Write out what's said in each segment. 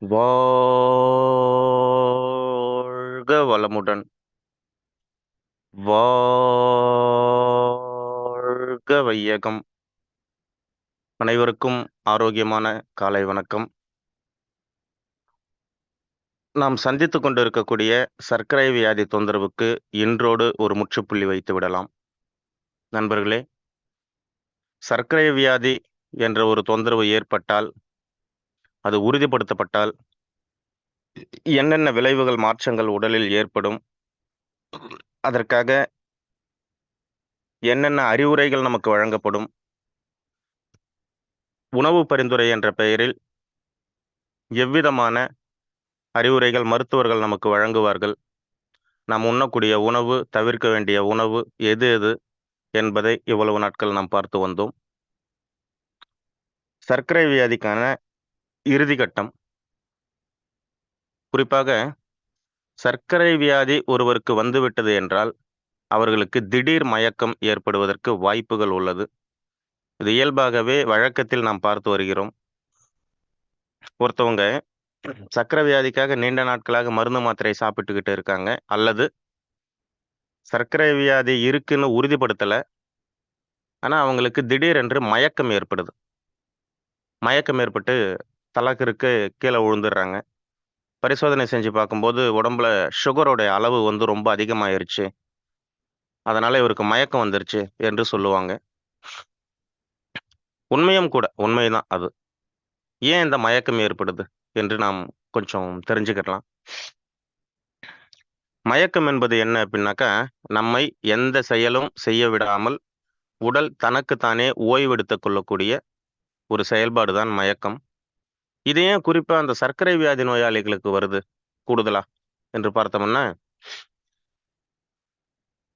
வாழ்க வளமுடன். வாழ்க வையகம். அனைவருக்கும் ஆரோக்கியமான காலை வணக்கம். நாம் சந்தித்துக் கொண்டிருக்கக்கூடிய சர்க்கரை வியாதி தொந்தரவுக்கு இன்றோடு ஒரு முற்றுப்புள்ளி வைத்து விடலாம். நண்பர்களே, சர்க்கரை வியாதி என்ற ஒரு தொந்தரவு ஏற்பட்டால், அது உறுதிப்படுத்தப்பட்டால், என்னென்ன விளைவுகள், மாற்றங்கள் உடலில் ஏற்படும்? அதற்காக என்னென்ன அறிவுரைகள் நமக்கு வழங்கப்படும்? உணவு பரிந்துரை என்ற பெயரில் எவ்விதமான அறிவுரைகள் மருத்துவர்கள் நமக்கு வழங்குவார்கள்? நாம் உண்ணக்கூடிய உணவு, தவிர்க்க வேண்டிய உணவு எது எது என்பதை இவ்வளவு நாட்கள் நாம் பார்த்து வந்தோம். சர்க்கரை வியாதிக்கான இறுதி கட்டம். குறிப்பாக சர்க்கரை வியாதி ஒருவருக்கு வந்துவிட்டது என்றால், அவர்களுக்கு திடீர் மயக்கம் ஏற்படுவதற்கு வாய்ப்புகள் உள்ளது. இது இயல்பாகவே வழக்கத்தில் நாம் பார்த்து வருகிறோம். ஒருத்தவங்க சர்க்கரை வியாதிக்காக நீண்ட நாட்களாக மருந்து, மாத்திரை சாப்பிட்டுக்கிட்டு இருக்காங்க. அல்லது சர்க்கரை வியாதி இருக்குன்னு உறுதிப்படுத்தல. ஆனா, அவங்களுக்கு திடீரென்று மயக்கம் ஏற்படுது. மயக்கம் ஏற்பட்டு தலகிறுக்கு கீழ விழுந்துர்றாங்க. பரிசோதனை செஞ்சு பார்க்கும்போது, உடம்புல சுகரோடைய அளவு வந்து ரொம்ப அதிகமாயிருச்சு. அதனால இவருக்கு மயக்கம் வந்துருச்சு என்று சொல்லுவாங்க. உண்மையும் கூட. உண்மைதான் அது. ஏன் இந்த மயக்கம் ஏற்படுது என்று நாம் கொஞ்சம் தெரிஞ்சுக்கிடலாம். மயக்கம் என்பது என்ன அப்டின்னாக்கா, நம்மை எந்த செயலும் செய்ய விடாமல், உடல் தனக்கு தானே ஓய்வெடுத்துக் கொள்ளக்கூடிய ஒரு செயல்பாடு தான் மயக்கம். இது ஏன் குறிப்பா அந்த சர்க்கரை வியாதி நோயாளிகளுக்கு வருது கூடுதலா என்று பார்த்தோம்னா,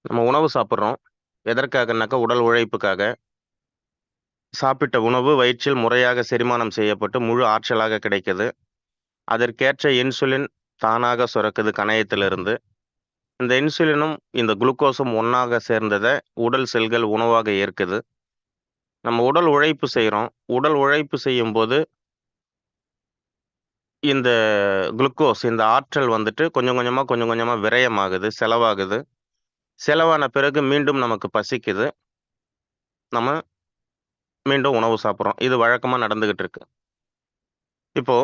நம்ம உணவு சாப்பிடுறோம். எதற்காகனாக்கா உடல் உழைப்புக்காக. சாப்பிட்ட உணவு வயிற்றில் முறையாக செரிமானம் செய்யப்பட்டு முழு ஆற்றலாக கிடைக்குது. அதற்கேற்ற இன்சுலின் தானாக சுரக்குது கணையத்திலிருந்து. இந்த இன்சுலினும், இந்த குளுக்கோஸும் ஒண்ணாக சேர்ந்தத உடல் செல்கள் உணவாக ஏற்குது. நம்ம உடல் உழைப்பு செய்றோம். உடல் உழைப்பு செய்யும்போது, இந்த குளுக்கோஸ், இந்த ஆற்றல் வந்துட்டு கொஞ்சம் கொஞ்சமா, கொஞ்சம் கொஞ்சமா விரயமாகுது, செலவாகுது. செலவான பிறகு மீண்டும் நமக்கு பசிக்குது. நம்ம மீண்டும் உணவு சாப்பிடுறோம். இது வழக்கமா நடந்துகிட்டு இருக்கு. இப்போ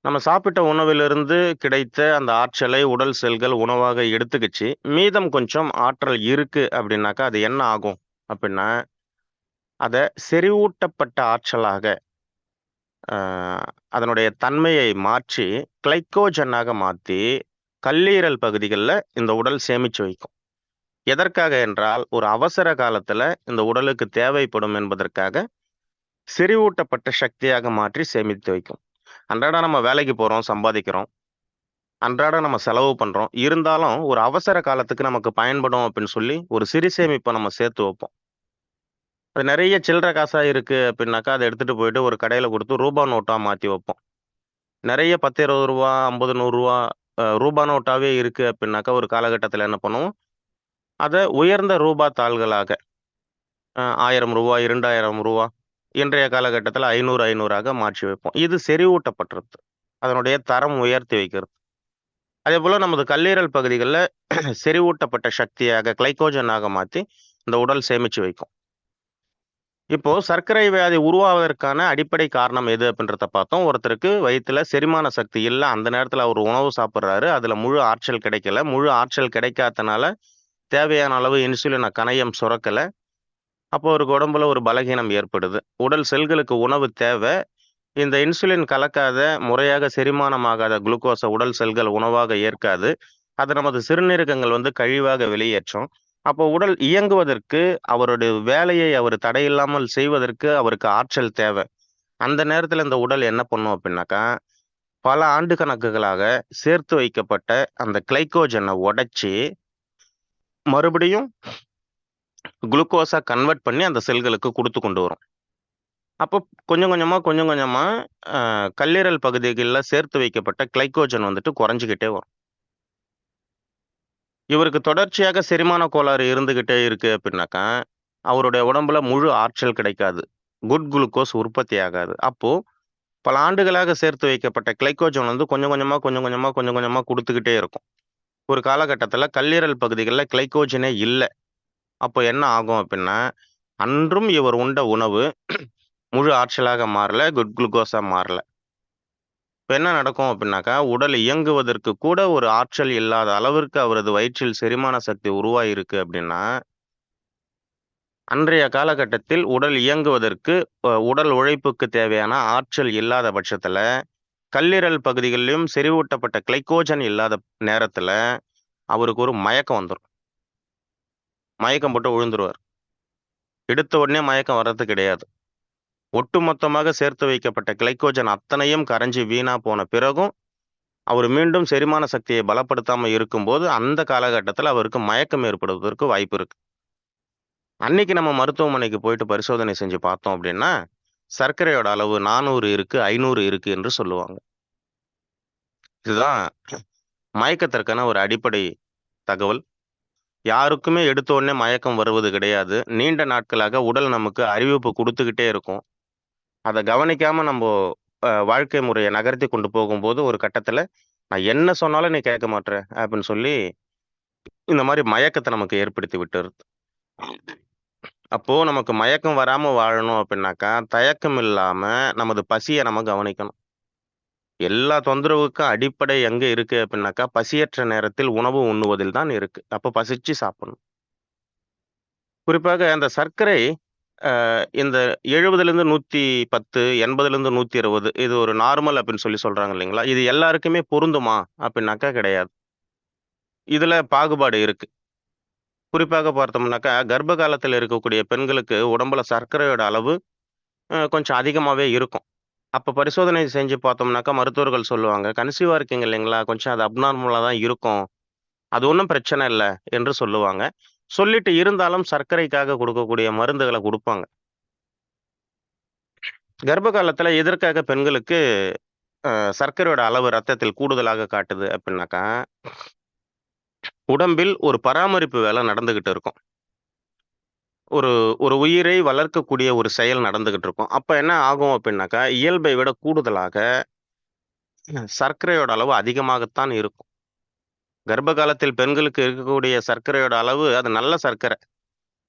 நம்ம சாப்பிட்ட உணவிலிருந்து கிடைத்த அந்த ஆற்றலை உடல் செல்கள் உணவாக எடுத்துக்கிச்சு. மீதம் கொஞ்சம் ஆற்றல் இருக்கு அப்படின்னாக்கா, அது என்ன ஆகும் அப்படின்னா, அத செறிவூட்டப்பட்ட ஆற்றலாக அ அதனுடைய தன்மையை மாற்றி கிளைக்கோஜென்னாக மாத்தி, கல்லீரல் பகுதிகள்ல இந்த உடல் சேமிச்சு வைக்கும். எதற்காக என்றால், ஒரு அவசர காலத்துல இந்த உடலுக்கு தேவைப்படும் என்பதற்காக செறிவூட்டப்பட்ட சக்தியாக மாற்றி சேமித்து வைக்கும். அன்றாடம் நம்ம வேலைக்கு போறோம், சம்பாதிக்கிறோம். அன்றாடம் நம்ம செலவு பண்றோம். இருந்தாலும் ஒரு அவசர காலத்துக்கு நமக்கு பயன்படும் அப்படின்னு சொல்லி, ஒரு சிறு சேமிப்ப நம்ம சேர்த்து வைப்போம். அது நெறைய சில்லற காசா இருக்கு அப்படின்னாக்கா, அத எடுத்துட்டு போயிட்டு ஒரு கடையில குடுத்து ரூபா நோட்டா மாத்தி வைப்போம். நெறைய ரூ. 10, ரூ. 20, 50, ரூ. 100 ரூபா நோட்டாவே இருக்கு அப்படின்னாக்கா, ஒரு காலகட்டத்தில என்ன பண்ணுவோம், அத உயர்ந்த ரூபா தாள்களாக ரூ. 1000, ரூ. 2000 இன்றைய காலகட்டத்தில 500, 500ஆக மாற்றி வைப்போம். இது செறிவூட்டப்பட்டது. அதனுடைய தரம் உயர்த்தி வைக்கிறது. அதேபோல நமது கல்லீரல் பகுதிகள்ல செறிவூட்டப்பட்ட சக்தியாக கிளைக்கோஜனாக மாத்தி, இந்த உடல் சேமிச்சு வைக்கும். இப்போ சர்க்கரை வியாதி உருவாவதற்கான அடிப்படை காரணம் எது அப்படின்றத பார்த்தோம். ஒருத்தருக்கு வயித்துல செரிமான சக்தி இல்ல. அந்த நேரத்துல அவரு உணவு சாப்பிடுறாரு. அதுல முழு ஆற்றல் கிடைக்கல. முழு ஆற்றல் கிடைக்காதனால, தேவையான அளவு இன்சுலின கணையம் சுரக்கல. அப்போ அவருக்கு உடம்புல ஒரு பலகீனம் ஏற்படுது. உடல் செல்களுக்கு உணவு தேவ. இந்த இன்சுலின் கலக்காத, முறையாக செரிமானமாகாத குளுக்கோஸ உடல் செல்கள் உணவாக ஏற்காது. அது நமது சிறுநீரகங்கள் வந்து கழிவாக வெளியேற்றும். அப்போ உடல் இயங்குவதற்கு, அவருடைய வேலையை அவர் தடையில்லாமல் செய்வதற்கு அவருக்கு ஆற்றல் தேவ. அந்த நேரத்துல இந்த உடல் என்ன பண்ணும் அப்டின்னாக்கா, பல ஆண்டு கணக்குகளாக சேர்த்து வைக்கப்பட்ட அந்த கிளைக்கோஜன உடைச்சு, மறுபடியும் குளுக்கோஸா கன்வெர்ட் பண்ணி அந்த செல்களுக்கு குடுத்து கொண்டு வரும். அப்போ கொஞ்சம் கொஞ்சமா, கொஞ்சம் கொஞ்சமா அ கல்லீரல் பகுதிகள்ல சேர்த்து வைக்கப்பட்ட கிளைக்கோஜன் வந்துட்டு குறைஞ்சுகிட்டே வரும். இவருக்கு தொடர்ச்சியாக செரிமான கோளாறு இருந்துகிட்டே இருக்கு அப்டின்னாக்கா, அவருடைய உடம்புல முழு ஆற்றல் கிடைக்காது. குட் குளுக்கோஸ் உற்பத்தி ஆகாது. அப்போ பல ஆண்டுகளாக சேர்த்து வைக்கப்பட்ட கிளைக்கோஜன் வந்து கொஞ்சம் கொஞ்சமா குடுத்துக்கிட்டே இருக்கும். ஒரு காலகட்டத்தில கல்லீரல் பகுதிகள்ல கிளைக்கோஜனே இல்ல. அப்போ என்ன ஆகும் அப்டின்னா, அன்றும் இவர் உண்ட உணவு முழு ஆற்றலாக மாறல, குளுக்கோஸா மாறல. இப்ப என்ன நடக்கும் அப்டின்னாக்கா, உடல் இயங்குவதற்கு கூட ஒரு ஆற்றல் இல்லாத அளவிற்கு அவரது வயிற்றில் செரிமான சக்தி உருவாகியிருக்கு அப்டின்னா, அன்றைய காலகட்டத்தில் உடல் இயங்குவதற்கு உடல் உழைப்புக்கு தேவையான ஆற்றல் இல்லாத பட்சத்தில, கல்லீரல் பகுதிகளிலும் செறிவூட்டப்பட்ட கிளைக்கோஜன் இல்லாத நேரத்தில, அவருக்கு ஒரு மயக்கம் வந்துரும். மயக்கம் போட்டு விழுந்துருவார். எடுத்த உடனே மயக்கம் வர்றது கிடையாது. ஒட்டுமொத்தமாக சேர்த்து வைக்கப்பட்ட கிளைக்கோஜன் அத்தனையும் கரைஞ்சு வீணா போன பிறகும், அவர் மீண்டும் செரிமான சக்தியை பலப்படுத்தாம இருக்கும்போது, அந்த காலகட்டத்தில அவருக்கு மயக்கம் ஏற்படுவதற்கு வாய்ப்பு இருக்கு. அன்னைக்கு நம்ம மருத்துவமனைக்கு போயிட்டு பரிசோதனை செஞ்சு பார்த்தோம் அப்டின்னா, சர்க்கரையோட அளவு 400 இருக்கு, 500 இருக்கு என்று சொல்லுவாங்க. இதுதான் மயக்கத்திற்கான ஒரு அடிப்படை தகவல். யாருக்குமே எடுத்த உடனே மயக்கம் வருவது கிடையாது. நீண்ட நாட்களாக உடல் நமக்கு அறிவிப்பு குடுத்துக்கிட்டே இருக்கும். அத கவனிக்காம நம்போ வாழ்க்கை முறைய நகர்த்தி கொண்டு போகும்போது, ஒரு கட்டத்தில, "நான் என்ன சொன்னாலும் நீ கேட்க மாட்ற" அப்டின்னு சொல்லி, இந்த மாரி மயக்கத்த நமக்கு ஏற்படுத்தி விட்டுருது. அப்போ நமக்கு மயக்கம் வராம வாழணும் அப்டின்னாக்கா, தயக்கம் இல்லாம நமது பசிய நம்ம கவனிக்கணும். எல்லா தொந்தரவுக்கும் அடிப்படை எங்க இருக்கு அப்டின்னாக்கா, பசியற்ற நேரத்தில் உணவு உண்ணுவதில் தான் இருக்கு. அப்ப பசிச்சு சாப்பிடணும். குறிப்பாக அந்த சர்க்கரை இந்த 70லிருந்து 110, 80லிருந்து 120 இது ஒரு நார்மல் அப்டின்னு சொல்றாங்க இல்லைங்களா? இது எல்லாருக்குமே பொருந்துமா? அப்டின்னாக்கா கிடையாது. இதுல பாகுபாடு இருக்கு. குறிப்பாக பார்த்தோம்னாக்கா, கர்ப்ப காலத்தில இருக்கக்கூடிய பெண்களுக்கு உடம்புல சர்க்கரையோட அளவு கொஞ்சம் அதிகமாவே இருக்கும். அப்ப பரிசோதனை செஞ்சு பார்த்தோம்னாக்கா, மருத்துவர்கள் சொல்லுவாங்க, "கன்சீவா இருக்கீங்க இல்லைங்களா? கொஞ்சம் அது அப்நார்மலா தான் இருக்கும். அது ஒண்ணும் பிரச்சனை இல்ல" என்று சொல்லுவாங்க. சொல்லிட்டு இருந்தாலும் சர்க்கரைக்காக குடுக்கக்கூடிய மருந்துகள குடுப்பாங்க. கர்ப்ப காலத்தில எதற்காக பெண்களுக்கு சர்க்கரையோட அளவு ரத்தத்தில் கூடுதலாக காட்டுது அப்டின்னாக்கா, உடம்பில் ஒரு பராமரிப்பு வேலை நடந்துகிட்டு இருக்கும். ஒரு ஒரு உயிரை வளர்க்கக்கூடிய ஒரு செயல் நடந்துகிட்டு இருக்கும். அப்ப என்ன ஆகும் அப்டின்னாக்கா, இயல்பை விட கூடுதலாக சர்க்கரையோட அளவு அதிகமாகத்தான் இருக்கும். கர்ப்ப காலத்தில் பெண்களுக்கு இருக்கக்கூடிய சர்க்கரையோட அளவு அது நல்ல சர்க்கரை.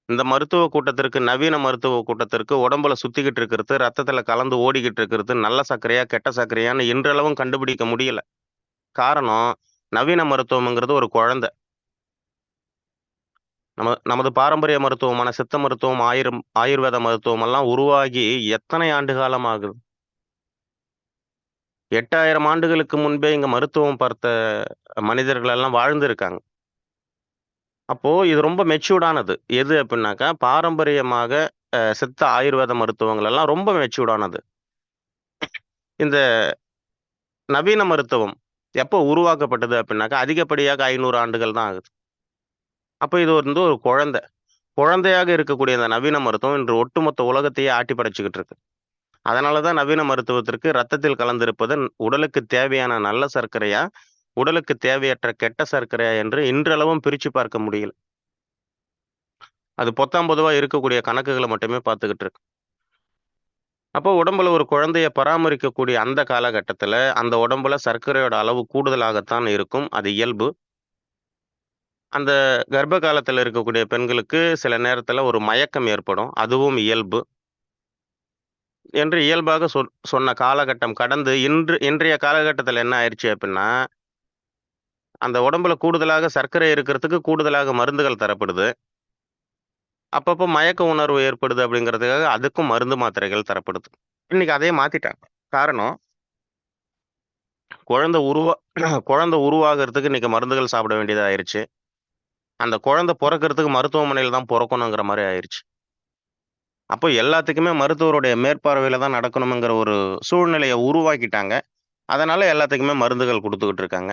இந்த மருத்துவ கூட்டத்திற்கு நவீன மருத்துவ கூட்டத்திற்கு உடம்புல சுத்திக்கிட்டு இருக்கிறது, ரத்தத்தில கலந்து ஓடிக்கிட்டு இருக்கிறது நல்ல சர்க்கரையா, கெட்ட சர்க்கரையான்னு இன்றளவும் கண்டுபிடிக்க முடியல. காரணம், நவீன மருத்துவம்ங்கிறது ஒரு குழந்தை. நமது பாரம்பரிய மருத்துவமான சித்த மருத்துவம், ஆயுர்வேத மருத்துவம் எல்லாம் உருவாகி எத்தனை ஆண்டு காலம் ஆகுது? 8000 ஆண்டுகளுக்கு முன்பே இங்க மருத்துவம் பார்த்த மனிதர்கள் எல்லாம் வாழ்ந்திருக்காங்க. அப்போ இது ரொம்ப மெச்சூர்டானது. எது அப்டின்னாக்கா, பாரம்பரியமாக சித்த ஆயுர்வேத மருத்துவங்கள் எல்லாம் ரொம்ப மெச்சூர்டானது. இந்த நவீன மருத்துவம் எப்போ உருவாக்கப்பட்டது அப்டின்னாக்கா, அதிகப்படியாக 500 ஆண்டுகள் தான் ஆகுது. அப்ப இது வந்து ஒரு குழந்தை. குழந்தையாக இருக்கக்கூடிய இந்த நவீன மருத்துவம் இன்று ஒட்டுமொத்த உலகத்தையே ஆட்டி படைச்சுக்கிட்டு இருக்கு. அதனால தான் நவீன மருத்துவத்திற்கு ரத்தத்தில் கலந்திருப்பது உடலுக்கு தேவையான நல்ல சர்க்கரையா, உடலுக்கு தேவையற்ற கெட்ட சர்க்கரையா என்று இன்றளவும் பிரிச்சு பார்க்க முடியல. அது பொத்தாம் பொதுவா இருக்கக்கூடிய கணக்குகள மட்டுமே பார்த்துக்கிட்டு இருக்கு. அப்போ உடம்புல ஒரு குழந்தைய பராமரிக்கக்கூடிய அந்த காலகட்டத்தில, அந்த உடம்புல சர்க்கரையோட அளவு கூடுதலாகத்தான் இருக்கும். அது இயல்பு. அந்த கர்ப்ப காலத்தில இருக்கக்கூடிய பெண்களுக்கு சில நேரத்தில ஒரு மயக்கம் ஏற்படும். அதுவும் இயல்பு. என்று இயல்பாக சொன்ன காலகட்டம் கடந்து இன்றைய காலகட்டத்தில என்ன ஆயிருச்சு அப்டின்னா, அந்த உடம்புல கூடுதலாக சர்க்கரை இருக்கிறதுக்கு கூடுதலாக மருந்துகள் தரப்படுது. அப்பப்போ மயக்க உணர்வு ஏற்படுது அப்படிங்கிறதுக்காக அதுக்கும் மருந்து மாத்திரைகள் தரப்படுது. இன்னைக்கு அதையே மாத்திட்டாங்க. காரணம் குழந்தை உருவா குழந்தை உருவாகுறதுக்கு இன்னைக்கு மருந்துகள் சாப்பிட வேண்டியதா ஆயிருச்சு. அந்த குழந்தை பொறக்கறதுக்கு மருத்துவமனையில தான் பொறக்கணுங்கிற மாரி ஆயிருச்சு. அப்போ எல்லாத்துக்குமே மருத்துவருடைய மேற்பார்வையில தான் நடக்கணும்ங்கிற ஒரு சூழ்நிலைய உருவாக்கிட்டாங்க. அதனால எல்லாத்துக்குமே மருந்துகள் குடுத்துக்கிட்டு இருக்காங்க.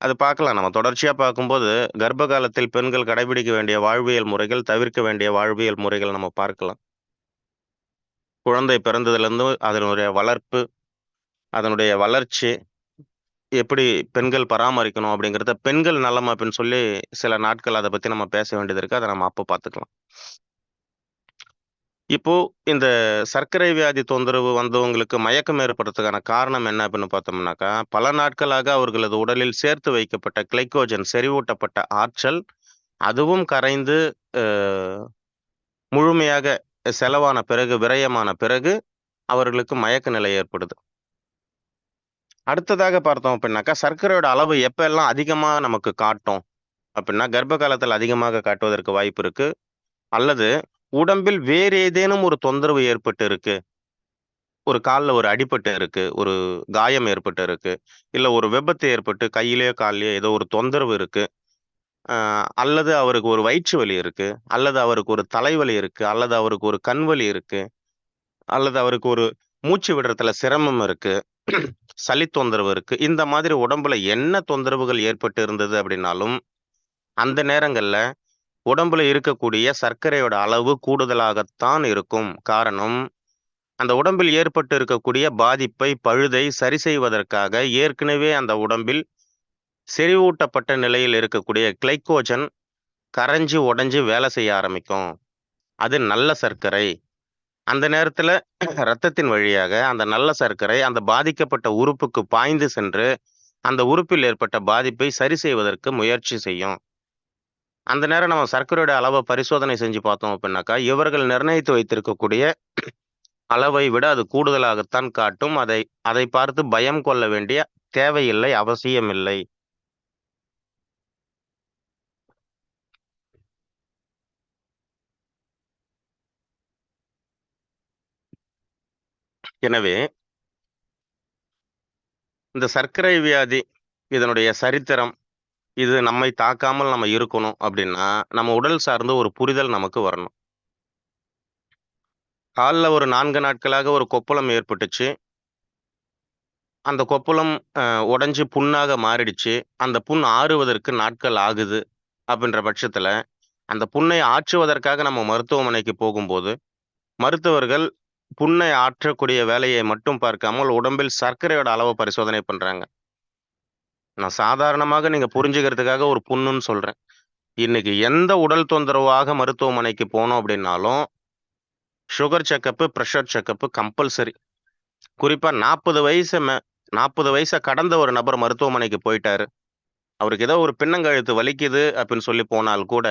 அது பார்க்கலாம். நம்ம தொடர்ச்சியா பார்க்கும்போது, கர்ப்ப காலத்தில் பெண்கள் கடைபிடிக்க வேண்டிய வாழ்வியல் முறைகள், தவிர்க்க வேண்டிய வாழ்வியல் முறைகள் நம்ம பார்க்கலாம். குழந்தை பிறந்ததிலிருந்து அதனுடைய வளர்ப்பு, அதனுடைய வளர்ச்சி, எப்படி பெண்கள் பராமரிக்கணும் அப்படிங்கிறத பெண்கள் நலம் அப்படின்னு சொல்லி சில நாட்கள் அத பத்தி நம்ம பேச வேண்டியது இருக்கு. அத நம்ம அப்ப பார்த்துக்கலாம். இப்போ இந்த சர்க்கரை வியாதி தொந்தரவு வந்தவங்களுக்கு மயக்கம் ஏற்படுறதுக்கான காரணம் என்ன அப்படின்னு பார்த்தோம்னாக்கா, பல நாட்களாக அவர்களது உடலில் சேர்த்து வைக்கப்பட்ட கிளைக்கோஜன் செறிவூட்டப்பட்ட ஆற்றல், அதுவும் கரைந்து அ முழுமையாக செலவான பிறகு, விரயமான பிறகு அவர்களுக்கு மயக்க நிலை ஏற்படுது. அடுத்ததாக பார்த்தோம் அப்படின்னாக்கா, சர்க்கரையோட அளவு எப்ப எல்லாம் அதிகமா நமக்கு காட்டும் அப்படின்னா, கர்ப்ப காலத்துல அதிகமாக காட்டுவதற்கு வாய்ப்பு இருக்கு. அல்லது உடம்பில் வேறு ஏதேனும் ஒரு தொந்தரவு ஏற்பட்டு இருக்கு. ஒரு கால்ல ஒரு அடிபட்டு இருக்கு. ஒரு காயம் ஏற்பட்டு இருக்கு. இல்ல ஒரு விபத்து ஏற்பட்டு கையிலயோ, கால்லயோ ஏதோ ஒரு தொந்தரவு இருக்கு. அ அல்லது அவருக்கு ஒரு வயிற்று வலி இருக்கு. அல்லது அவருக்கு ஒரு தலைவலி இருக்கு. அல்லது அவருக்கு ஒரு கண் வலி இருக்கு. அல்லது அவருக்கு ஒரு மூச்சு விடுறதுல சிரமம் இருக்கு. சளி தொந்தரவு இருக்கு. இந்த மாதிரி உடம்புல என்ன தொந்தரவுகள் ஏற்பட்டு இருந்தது அப்படின்னாலும், அந்த நேரங்கள்ல உடம்புல இருக்கக்கூடிய சர்க்கரையோட அளவு கூடுதலாகத்தான் இருக்கும். காரணம், அந்த உடம்பில் ஏற்பட்டு இருக்கக்கூடிய பாதிப்பை, பழுதை சரி செய்வதற்காக ஏற்கனவே அந்த உடம்பில் செறிவூட்டப்பட்ட நிலையில் இருக்கக்கூடிய கிளைக்கோஜன் கரைஞ்சு, உடைஞ்சு வேலை செய்ய ஆரம்பிக்கும். அது நல்ல சர்க்கரை. அந்த நேரத்துல ரத்தத்தின் வழியாக அந்த நல்ல சர்க்கரை அந்த பாதிக்கப்பட்ட உறுப்புக்கு பாய்ந்து சென்று, அந்த உறுப்பில் ஏற்பட்ட பாதிப்பை சரி செய்வதற்கு முயற்சி செய்யும். அந்த நேரம் நம்ம சர்க்கரையோட அளவ பரிசோதனை செஞ்சு பார்த்தோம் அப்படின்னாக்கா, இவர்கள் நிர்ணயித்து வைத்திருக்கக்கூடிய அளவை விட அது கூடுதலாகத்தான் காட்டும். அதை பார்த்து பயம் கொள்ள வேண்டிய தேவையில்லை, அவசியமில்லை. எனவே, இந்த சர்க்கரை வியாதி, இதனுடைய சரித்திரம், இது நம்மை தாக்காமல் நம்ம இருக்கணும் அப்படின்னா, நம்ம உடல் சார்ந்த ஒரு புரிதல் நமக்கு வரணும். கால்ல ஒரு 4 நாட்களாக ஒரு கொப்பளம் ஏற்பட்டுச்சு. அந்த கொப்பளம் உடைஞ்சு புண்ணாக மாறிடுச்சு. அந்த புண் ஆறுவதற்கு நாட்கள் ஆகுது. அப்படின்ற பட்சத்தில, அந்த புண்ணை ஆற்றுவதற்காக நம்ம மருத்துவமனைக்கு போகும்போது, மருத்துவர்கள் புண்ணை ஆற்றக்கூடிய வேலையை மட்டும் பார்க்காமல், உடம்பில் சர்க்கரையோட அளவ பரிசோதனை பண்றாங்க. நான் சாதாரணமாக நீங்க புரிஞ்சுக்கிறதுக்காக ஒரு புண்ணுன்னு சொல்றேன். இன்னைக்கு எந்த உடல் தொந்தரவாக மருத்துவமனைக்கு போனோம் அப்படின்னாலும், sugar checkup, pressure checkup compulsory. குறிப்பா 40 வயச கடந்த ஒரு நபர் மருத்துவமனைக்கு போயிட்டாரு. அவருக்கு ஏதோ ஒரு பின்னங்கழுத்து வலிக்குது அப்படின்னு சொல்லி போனால் கூட,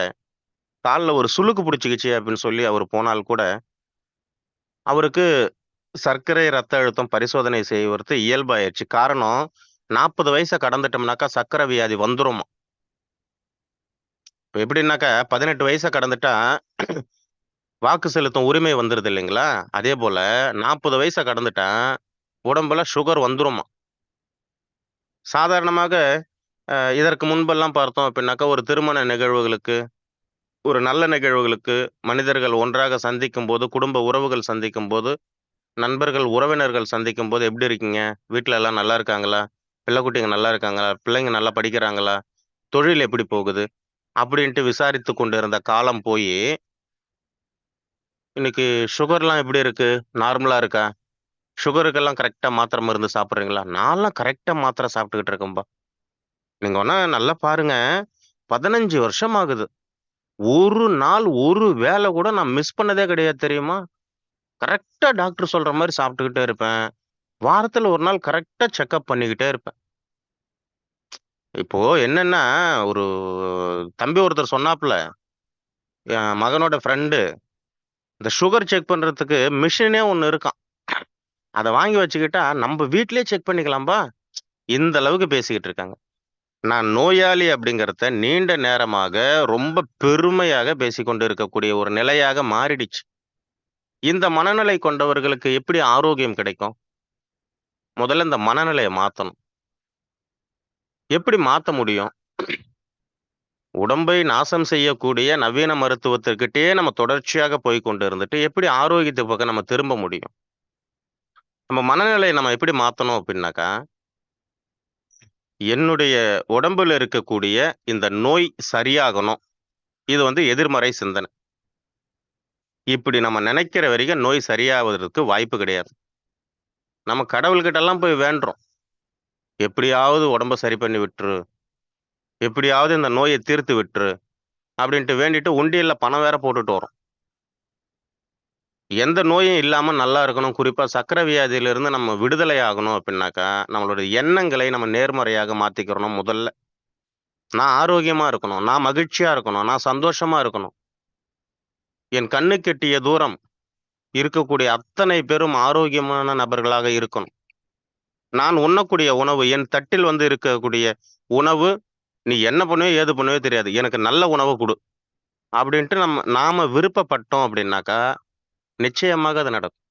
கால்ல ஒரு சுளுக்கு புடிச்சுக்கிச்சு அப்படின்னு சொல்லி அவரு போனால் கூட, அவருக்கு சர்க்கரை, ரத்த அழுத்தம் பரிசோதனை செய்வது இயல்பாயிருச்சு. காரணம் 40 வயச கடந்துட்டோம்னாக்கா சர்க்கரை வியாதி வந்துருமா. இப்ப எப்படின்னாக்கா 18 வயச கடந்துட்டா வாக்கு செலுத்தும் உரிமை வந்துருது இல்லைங்களா? அதேபோல 40 வயச கடந்துட்டா உடம்புல சுகர் வந்துருமா. சாதாரணமாக இதற்கு முன்பெல்லாம் பார்த்தோம் அப்படின்னாக்கா, ஒரு திருமண நிகழ்வுகளுக்கு, ஒரு நல்ல நிகழ்வுகளுக்கு மனிதர்கள் ஒன்றாக சந்திக்கும்போது, குடும்ப உறவுகள் சந்திக்கும்போது, நண்பர்கள், உறவினர்கள் சந்திக்கும்போது, "எப்படி இருக்கீங்க? வீட்ல எல்லாம் நல்லா இருக்காங்களா? பிள்ளை குட்டிங்க நல்லா இருக்காங்களா? பிள்ளைங்க நல்லா படிக்கிறாங்களா? தொழில் எப்படி போகுது?" அப்படின்ட்டு விசாரித்துக் கொண்டிருந்த காலம் போயி, இன்னைக்கு சுகர்லாம் எப்படி இருக்கு? நார்மலா இருக்கா? சுகருக்கெல்லாம் கரெக்ட்டா மாத்திரை மருந்து சாப்பிடுறீங்களா? நான்லாம் கரெக்ட்டா மாத்திரை சாப்பிட்டுக்கிட்டு இருக்கேன்பா. நீங்க வேணா நல்லா பாருங்க. 15 வருஷம் ஆகுது. ஒரு நாள், ஒரு வேள கூட நான் மிஸ் பண்ணதே கிடையாது தெரியுமா? கரெக்ட்டா டாக்டர் சொல்ற மாரி சாப்பிட்டுக்கிட்டே இருப்பேன். வாரத்துல 1 நாள் கரெக்ட்டா செக்கப் பண்ணிக்கிட்டே இருப்பேன். இப்போ என்னன்னா, ஒரு தம்பி ஒருத்தர் சொன்னாப்புல, என் மகனோட ஃப்ரெண்டு, இந்த சுகர் செக் பண்றதுக்கு மிஷினே ஒண்ணு இருக்காம். அத வாங்கி வச்சுக்கிட்டா, நம்ப வீட்லயே செக் பண்ணிக்கலாம்பா. இந்த அளவுக்கு பேசிக்கிட்டு இருக்காங்க. நான் நோயாளி அப்படிங்கிறத நீண்ட நேரமாக ரொம்ப பெருமையாக பேசிக் கொண்டு இருக்கக்கூடிய ஒரு நிலையாக மாறிடுச்சு. இந்த மனநிலை கொண்டவர்களுக்கு எப்படி ஆரோக்கியம் கிடைக்கும்? முதல்ல இந்த மனநிலைய மாத்தணும். எப்படி மாத்த முடியும்? உடம்பை நாசம் செய்யக்கூடிய நவீன மருத்துவத்திற்கிட்டயே நம்ம தொடர்ச்சியாக போய்க் கொண்டு இருந்துட்டு, எப்படி ஆரோக்கியத்து பக்கம் நம்ம திரும்ப முடியும்? நம்ம மனநிலைய நம்ம எப்படி மாத்தணும் அப்படின்னாக்கா, என்னுடைய உடம்புல இருக்கக்கூடிய இந்த நோய் சரியாகணும். இது வந்து எதிர்மறை சிந்தனை. இப்படி நம்ம நினைக்கிற வரைக்கும் நோய் சரியாவதற்கு வாய்ப்பு கிடையாது. நம்ம கடவுள்கிட்டலாம் போய் வேண்டுறோம். எப்படியாவது உடம்ப சரி பண்ணி விட்டுரு. எப்படியாவது இந்த நோய தீர்த்து விட்டுரு. அப்படின்ட்டு வேண்டிட்டு உண்டியல்ல பணம் வேற போட்டுட்டு வரோம். எந்த நோயும் இல்லாம நல்லா இருக்கணும். குறிப்பா சர்க்கரை வியாதியிலிருந்து நம்ம விடுதலை ஆகணும் அப்படின்னாக்கா, நம்மளுடைய எண்ணங்களை நம்ம நேர்மறையாக மாத்திக்கிறணும் முதல்ல. நான் ஆரோக்கியமா இருக்கணும். நான் மகிழ்ச்சியா இருக்கணும். நான் சந்தோஷமா இருக்கணும். என் கண்ணுக்கு எட்டிய தூரம் இருக்கக்கூடிய அத்தனை பேரும் ஆரோக்கியமான நபர்களாக இருக்கணும். நான் உண்ணக்கூடிய உணவு, என் தட்டில் வந்து இருக்கக்கூடிய உணவு, நீ என்ன பண்ணுவியோ, ஏது பண்ணுவியோ தெரியாது. எனக்கு நல்ல உணவு குடு. அப்படின்ட்டு நாம விருப்பப்பட்டோம் அப்படின்னாக்கா, நிச்சயமாக அது நடக்கும்.